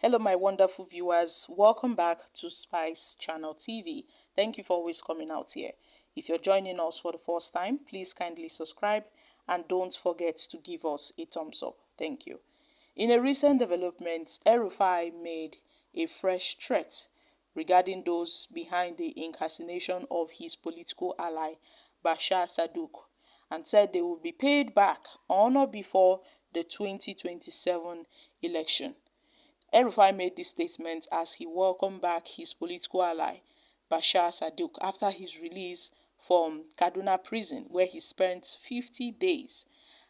Hello, my wonderful viewers. Welcome back to Spice Channel TV. Thank you for always coming out here. If you're joining us for the first time, please kindly subscribe and don't forget to give us a thumbs up. Thank you. In a recent development, El-Rufai made a fresh threat regarding those behind the incarceration of his political ally, Bashar Saduk, and said they will be paid back on or before the 2027 election. El-Rufai made this statement as he welcomed back his political ally, Bashar Saduk, after his release from Kaduna prison, where he spent 50 days.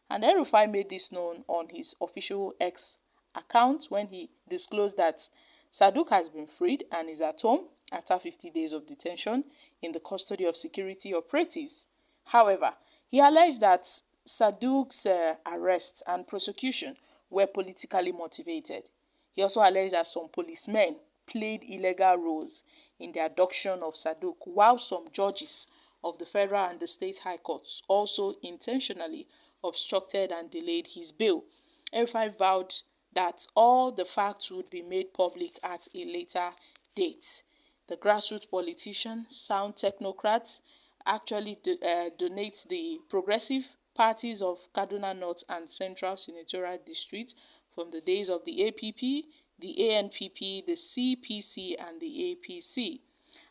And El-Rufai made this known on his official X account when he disclosed that Saduk has been freed and is at home after 50 days of detention in the custody of security operatives. However, he alleged that Saduk's arrest and prosecution were politically motivated. He also alleged that some policemen played illegal roles in the abduction of Saduk, while some judges of the federal and the state high courts also intentionally obstructed and delayed his bail. El-Rufai vowed that all the facts would be made public at a later date. The grassroots politician, sound technocrat, actually donates the progressive parties of Kaduna North and Central Senatorial District from the days of the APP, the ANPP, the CPC, and the APC.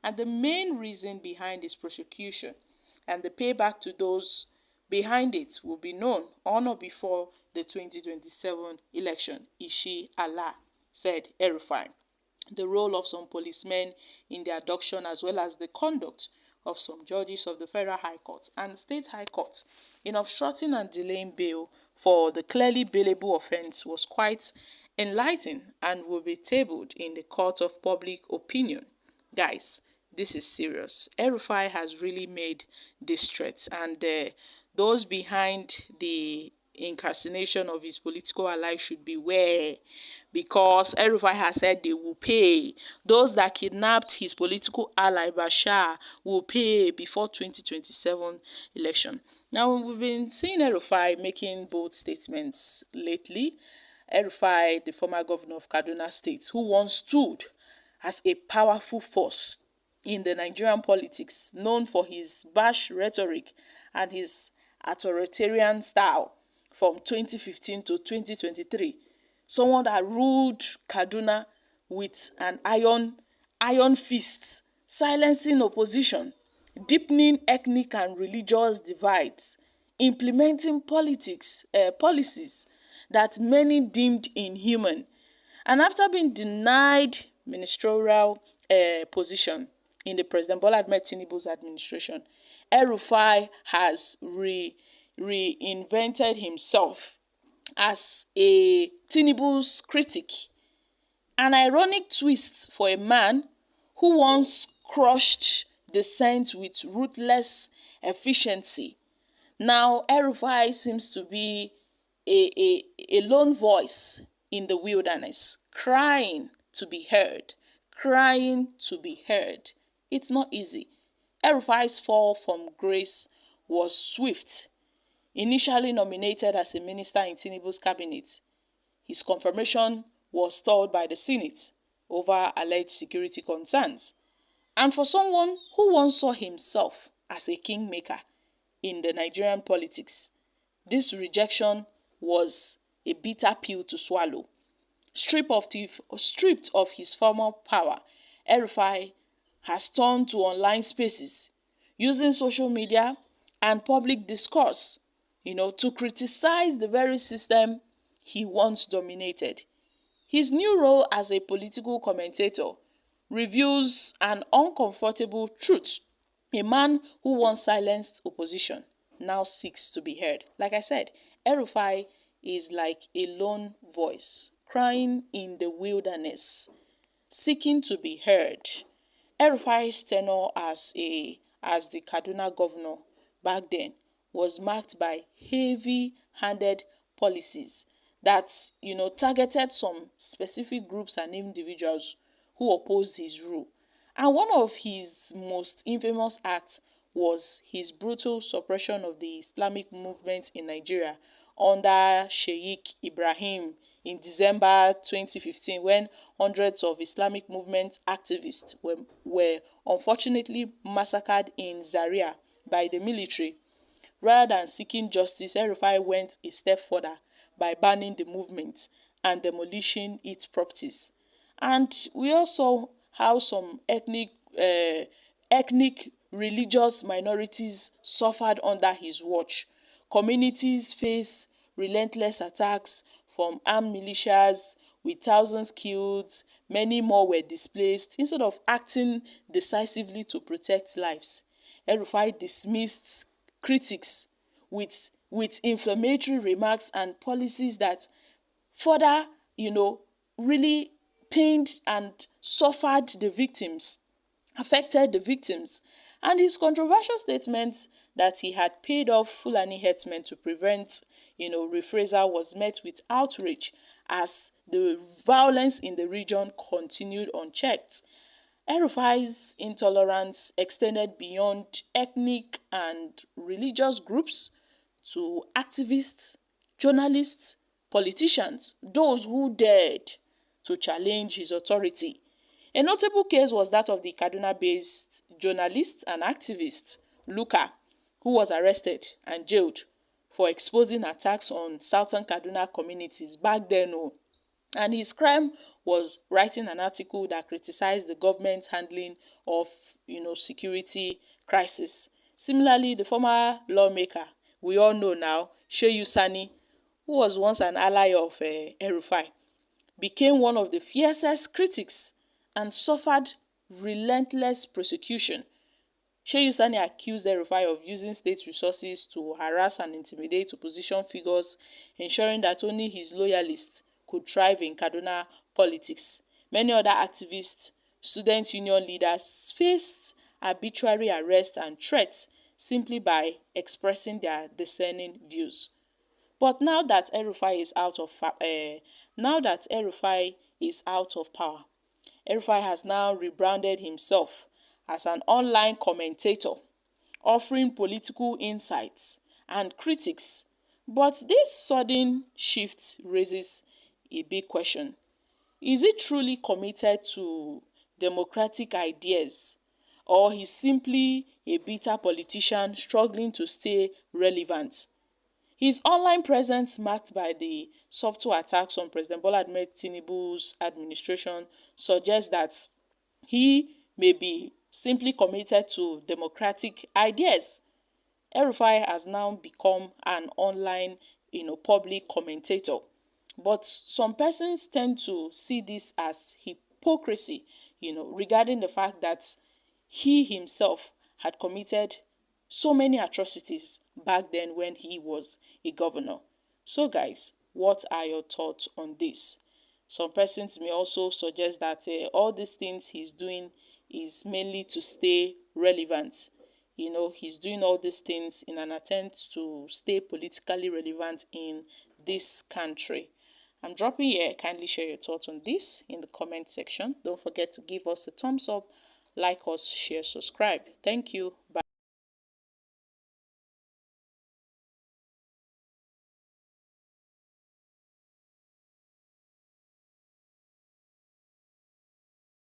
And the main reason behind this prosecution and the payback to those behind it will be known on or before the 2027 election, Ishi Allah, said El-Rufai. The role of some policemen in the abduction as well as the conduct of some judges of the Federal High Court and State High Court in obstructing and delaying bail for the clearly bailable offense was quite enlightening and will be tabled in the court of public opinion. Guys, this is serious. El-Rufai has really made this threat, and those behind the incarceration of his political ally should beware, because El-Rufai has said they will pay. Those that kidnapped his political ally Bashar will pay before 2027 election. Now, we've been seeing El-Rufai making bold statements lately. El-Rufai, the former governor of Kaduna State, who once stood as a powerful force in the Nigerian politics, known for his harsh rhetoric and his authoritarian style from 2015 to 2023. Someone that ruled Kaduna with an iron fist, silencing opposition, deepening ethnic and religious divides, implementing policies that many deemed inhuman. And after being denied ministerial position in the President Bola Ahmed Tinubu's administration, El-Rufai has reinvented himself as a Tinubu's critic. An ironic twist for a man who once crushed dissent with ruthless efficiency. Now, El-Rufai seems to be a lone voice in the wilderness, crying to be heard, crying to be heard. It's not easy. El-Rufai's fall from grace was swift. Initially nominated as a minister in Tinubu's cabinet, his confirmation was stalled by the Senate over alleged security concerns. And for someone who once saw himself as a kingmaker in the Nigerian politics, this rejection was a bitter pill to swallow. Stripped of his former power, El-Rufai has turned to online spaces, using social media and public discourse, to criticize the very system he once dominated. His new role as a political commentator reveals an uncomfortable truth. A man who once silenced opposition now seeks to be heard. Like I said, El-Rufai is like a lone voice, crying in the wilderness, seeking to be heard. El-Rufai's tenure as the Kaduna governor back then was marked by heavy-handed policies that, targeted some specific groups and individuals who opposed his rule. And one of his most infamous acts was his brutal suppression of the Islamic movement in Nigeria under Sheikh Ibrahim in December 2015 when hundreds of Islamic movement activists were unfortunately massacred in Zaria by the military. Rather than seeking justice, El-Rufai went a step further by banning the movement and demolishing its properties. And we also how some ethnic religious minorities suffered under his watch. Communities face relentless attacks from armed militias with thousands killed, many more were displaced. Instead of acting decisively to protect lives, El-Rufai dismissed critics with inflammatory remarks and policies that further, really pained and suffered the victims, affected the victims. And his controversial statement that he had paid off Fulani herdsmen to prevent, reprisal was met with outrage as the violence in the region continued unchecked. El-Rufai's intolerance extended beyond ethnic and religious groups to activists, journalists, politicians, those who dared to challenge his authority. A notable case was that of the Kaduna-based journalist and activist Luka, who was arrested and jailed for exposing attacks on southern Kaduna communities back then. And his crime was writing an article that criticized the government's handling of, security crisis. Similarly, the former lawmaker, we all know now, Shehu Sani, who was once an ally of El-Rufai, became one of the fiercest critics and suffered relentless persecution. Shehu Sani accused El-Rufai of using state resources to harass and intimidate opposition figures, ensuring that only his loyalists could thrive in Kaduna politics. Many other activists, student union leaders faced arbitrary arrest and threats simply by expressing their discerning views. But now that El-Rufai is out of power, El-Rufai has now rebranded himself as an online commentator, offering political insights and critics. But this sudden shift raises a big question. Is he truly committed to democratic ideas, or he's simply a bitter politician struggling to stay relevant? His online presence, marked by the subtle attacks on President Bola Ahmed Tinubu's administration, suggests that he may be simply committed to democratic ideas. El-Rufai has now become an online, public commentator. But some persons tend to see this as hypocrisy, regarding the fact that he himself had committed so many atrocities back then when he was a governor. So guys, what are your thoughts on this? Some persons may also suggest that all these things he's doing is mainly to stay relevant. He's doing all these things in an attempt to stay politically relevant in this country. I'm dropping here. Kindly share your thoughts on this in the comment section. Don't forget to give us a thumbs up, like us, share, subscribe. Thank you. Bye.